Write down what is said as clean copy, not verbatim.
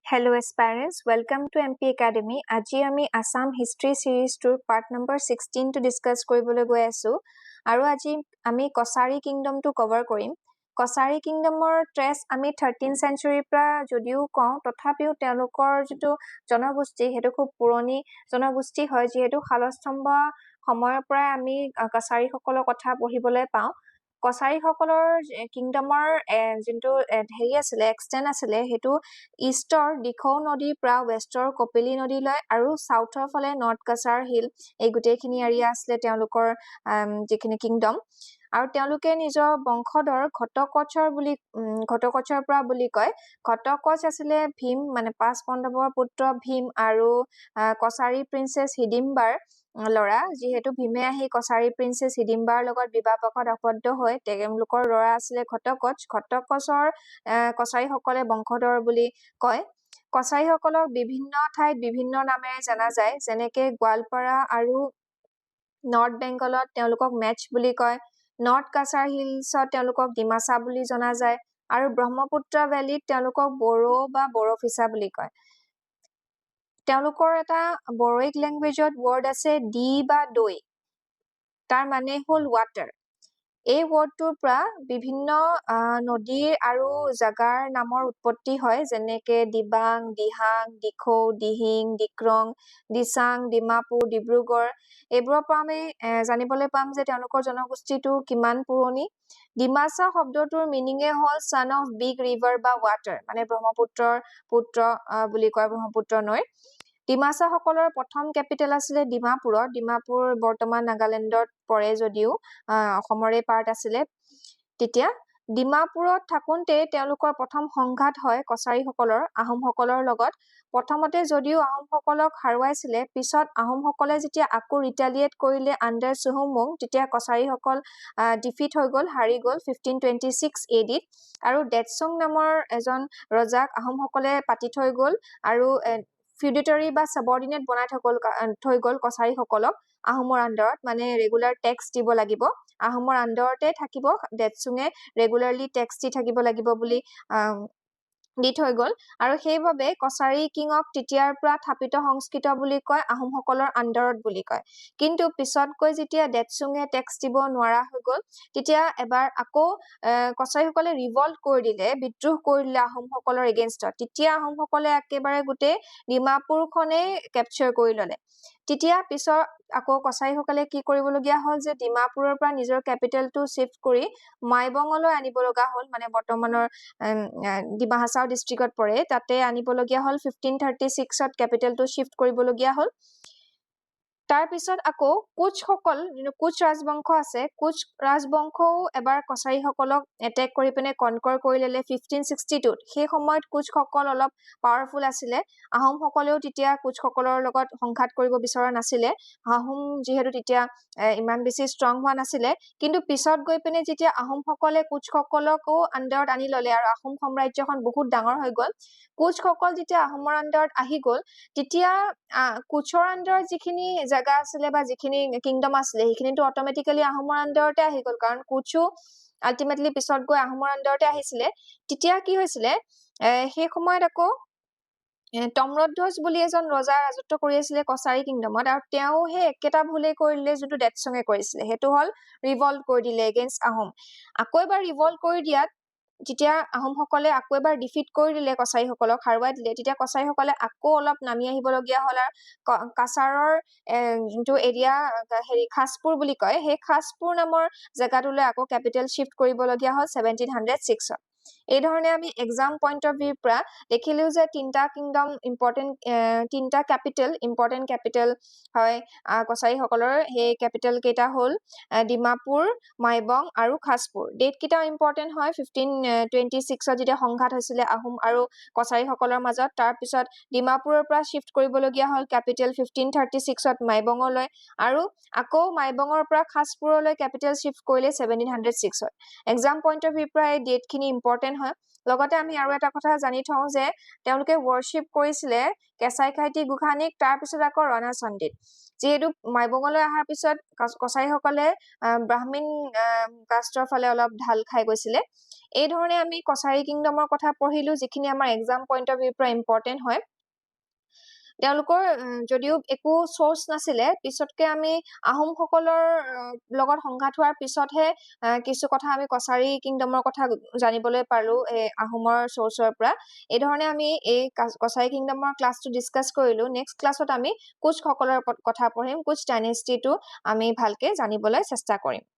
Hello aspirants, welcome to MP Academy. Aji ami Assam History Series tour part number 16 to discuss koribole goi asu. Aru aji ami Kosari Kingdom to cover korim. Kosari Kingdom or trace ami 13th century pra jodiu ko tothapiu telokor jitu janogosti hetu khub puroni janogosti hoy jihetu Halostamba samoyor pra ami Kosari hokolor kotha pohibole pao. Kosari hokolor kingdomor jintu heri asile extend asile hetu ইষ্টৰ দিখৌ নদীৰ পৰা ৱেষ্টৰ কপিলি নদীলৈ আৰু সাউথৰ ফালে north Cachar hill এই গুটেইখিনি area আছিলে তেওঁলোকৰ যিখিনি কিংডম আৰু তেওঁলোকে নিজৰ বংশধৰ ঘটকচৰ পৰা বুলি কয় ঘটকচ আছিলে ভীম মানে পাঁচ পাণ্ডৱৰ পুত্ৰ ভীম আৰু কছাৰী প্ৰিন্সেছ হিডিম্বাৰ লৰা যিহেতু ভীমে আহি কছাৰী প্ৰিন্সেছ হিডিম্বাৰ লগত বিবাহপাশত আবদ্ধ হৈ তেওঁলোকৰ লৰা আছিলে ঘটকচৰ কছাৰীসকলে বংশধৰ বুলি কয় কছাৰীসকলক বিভিন্ন ঠাইত বিভিন্ন নামেৰে জনা যায় যেনেকে গোৱালপাৰা আৰু নৰ্থ বেংগলত তেওঁলোকক মেচ বুলি কয় নৰ্থ কাছাৰ হিলছত তেওঁলোকক ডিমাচা বুলি জনা যায় আৰু ব্ৰহ্মপুত্ৰ ভেলীত তেওঁলোকক বড়ো বা বড়োফিছা বুলি কয় তেওঁলোকৰ এটা বড়োইক ল্যাঙ্গুৱেজত ওয়াৰ্ড আছে ডি বা দৈ তাৰ মানে হল ওয়াটাৰ এই ওয়াৰ্ডটোৰ পৰা বিভিন্ন নদীৰ আৰু জাগাৰ নামৰ উৎপত্তি হয় যেনেকে দিবাং দিহাং দিখৌ দিহিং দিক্ৰং দিচাং ডিমাপুৰ ডিব্ৰুগড় এইবোৰৰ পৰা আমি জানিবলৈ পাম যে তেওঁলোকৰ জনগোষ্ঠীটো কিমান পুৰণি ডিমাচা শব্দটোৰ মিনিঙে হল সন অফ বিগ ৰিভাৰ বা ওয়াটাৰ মানে ব্ৰহ্মপুত্ৰৰ পুত্ৰ বুলি কয় ব্ৰহ্মপুত্ৰ নৈ ডিমাচা সকলৰ প্ৰথম কেপিটেল আছিলে ডিমাপুৰ বৰ্তমান নাগালেণ্ডত পৰে যদিও অসমৰে পাৰ্ট আছিলে তেতিয়া ডিমাপুৰত থাকুনতে তেওঁলোকৰ প্ৰথম সংঘাত হয় কছাৰীসকলৰ আহোমসকলৰ লগত প্ৰথমতে যদিও আহোমসকলক হাৰুৱাইছিলে পিছত আহোমসকলে যেতিয়া আকৌ ৰিটালিয়েট কৰিলে আণ্ডাৰ চুহুংমুং তেতিয়া কছাৰীসকল ডিফিট হৈ গল হাৰি গল 1526 এডিত আৰু ডেটছুং নামৰ এজন ৰজাক আহোমসকলে পাতি থৈ গল আৰু ফিউডেটৰী বা সাবঅৰ্ডিনেট বনাই থৈ গল কছাৰীসকলক আহোমৰ আণ্ডাৰত মানে ৰেগুলাৰ টেক্স দিব লাগিব আহোমৰ আণ্ডাৰতে থাকিব ডেটছুঙে ৰেগুলাৰলি টেক্স দি থাকিব লাগিব বুলি দি থৈ গল আৰু সেইভাবে কছাৰী কিঙক তেতিয়াৰ পৰা থাপিত সংস্কৃত বুলি কয় আহোমসকলৰ আণ্ডাৰত বুলি কয় কিন্তু পিছত গৈ যেতিয়া ডেটছুঙে টেক্স দিব নোৱাৰা হৈ গল তেতিয়া এবাৰ আকৌ কছাৰীসকলে ৰিভল্ট কৰি দিলে বিদ্ৰোহ কৰি দিলে আহোমসকলৰ এগেইনষ্টত তেতিয়া আহোমসকলে একেবাৰে গোটেই ডিমাপুৰখনে কেপচাৰ কৰি ললে তেতিয়া পিছত আকৌ কছাৰীসকলে কি কৰিবলগীয়া হল যে ডিমাপুৰৰ পৰা নিজৰ কেপিটেলটো শিফট কৰি মাইবঙলৈ আনিব লগা হল মানে বৰ্তমানৰ ডিমা হাছাও ডিস্ট্ৰিক্টত পৰে তাতে আনিবলগীয়া হল 1536ত কেপিটেলটো শিফট কৰিবলগীয়া হল তাৰ পিছত আকৌ কোচ ৰাজবংশ আছে কোচ ৰাজবংশও এবাৰ কছাৰীসকলক এটেক কৰি পিনে কনকৰ কৰি ললে 1562ত সেই সময়ত কোচসকল অলপ পাৱাৰফুল আছিলে আহোমসকলেও তেতিয়া কোচসকলৰ লগত সংঘাত কৰিব বিচৰা নাছিলে আহোম যিহেতু তেতিয়া ইমান বেছি ষ্ট্ৰং হোৱা নাছিলে কিন্তু পিছত গৈ পিনে যেতিয়া আহোমসকলে কোচসকলকো আণ্ডাৰত আনি ললে আৰু আহোম সাম্ৰাজ্যখন বহুত ডাঙৰ হৈ গল কোচসকল যেতিয়া আহোমৰ আণ্ডাৰত আহি গল তেতিয়া কোচৰ আণ্ডাৰত যিখিনি জাগা আছিলে বা যিখিনি কিংডম আছিলে সেইখিনিতো অটমেটিক্যালি আহোমৰ আণ্ডাৰতে আহি গল কাৰণ কোচো আলটিমেটলি পিছত গৈ আহোমৰ আণ্ডাৰতে আহিছিলে তেতিয়া কি হৈছিলে সেই সময়ত আকৌ তম্ৰধ্বজ বুলি এজন ৰজা ৰাজত্ব কৰি আছিলে কছাৰী কিংডমত আৰু তেওঁ সেই একেটা ভুলে কৰিলে যোনটো ডেটছুঙে কৰিছিলে সেইটো হল ৰিভল্ট কৰি দিলে এগেইনষ্ট আহোম আকৌ এবাৰ ৰিভল্ট কৰি দিয়াত যেতিয়া আহোমসকলে আকৌ এবাৰ ডিফিট কৰি দিলে কছাৰীসকলক হাৰুৱাই দিলে তেতিয়া কছাৰীসকলে আকৌ অলপ নামি আহিবলগীয়া হল আৰু কাছাৰৰ যোনটো এৰিয়া হেৰি খাসপুৰ বুলি কয় সেই খাসপুৰ নামৰ জেগাটোলৈ আকৌ কেপিটেল শিফট কৰিবলগীয়া হল 1706ত এই ধৰণে আমি এক্সাম পইণ্ট অফ ভিউৰ পৰা দেখিলো যে তিনটা কিংডম তিনটা ইম্পৰ্টেন্ট কেপিটেল হয় কছাৰীসকলৰ সেই কেপিটেল কেইটা হল ডিমাপুৰ মাইবং আৰু খাসপুৰ ডেট কেইটা ইম্পৰ্টেন্ট হয় 1526ত যেতিয়া সংঘাত হৈছিলে আহোম আৰু কছাৰীসকলৰ মাজত তাৰ পিছত ডিমাপুৰৰ পৰা শিফট কৰিবলগীয়া হল কেপিটেল 1536ত মাইবঙলৈ আৰু আকৌ মাইবঙৰ পৰা খাসপুৰলৈ কেপিটেল শিফট কৰিলে 1706ত এক্সাম পইণ্ট অফ ভিউৰ পৰা এই ডেটখিনি ইম্পৰ্টেন্ট ইম্পৰ্টেণ্ট হয় লগতে আমি আৰু এটা কথা জানি থওঁ যে তেওঁলোকে ৱৰ্শ্বিপ কৰিছিলে কেঁচাই খাইটি গোসানীক তাৰপিছত আকৌ ৰণা চণ্ডীত যিহেতু মাইবঙলৈ অহাৰ পিছত কছাৰীসকলে ব্ৰাহ্মীণ কাষ্টৰ ফালে অলপ ঢাল খাই গৈছিলে এই ধৰণে আমি কছাৰী কিংডমৰ কথা পঢ়িলো যিখিনি আমাৰ এক্সাম পইণ্ট অফ ভিউৰ পৰা ইম্পৰ্টেণ্ট হয় তেওঁলোকৰ যদিও একো সোৰ্স নাছিলে পিছতকে আমি আহোমসকলৰ লগত সংঘাত হোৱাৰ পিছতহে কিছু কথা আমি কছাৰী কিংডমৰ কথা জানিবলৈ পাৰো এই আহোমৰ সোৰ্সৰ পৰা এই ধৰণে আমি এই কছাৰী কিংডমৰ ক্লাছটো ডিসকাস কৰিলো নেক্সট ক্লাছত আমি কোচসকলৰ কথা পঢ়িম কোচ ডাইনেষ্টিটো আমি ভালকে জানিবলৈ চেষ্টা কৰিম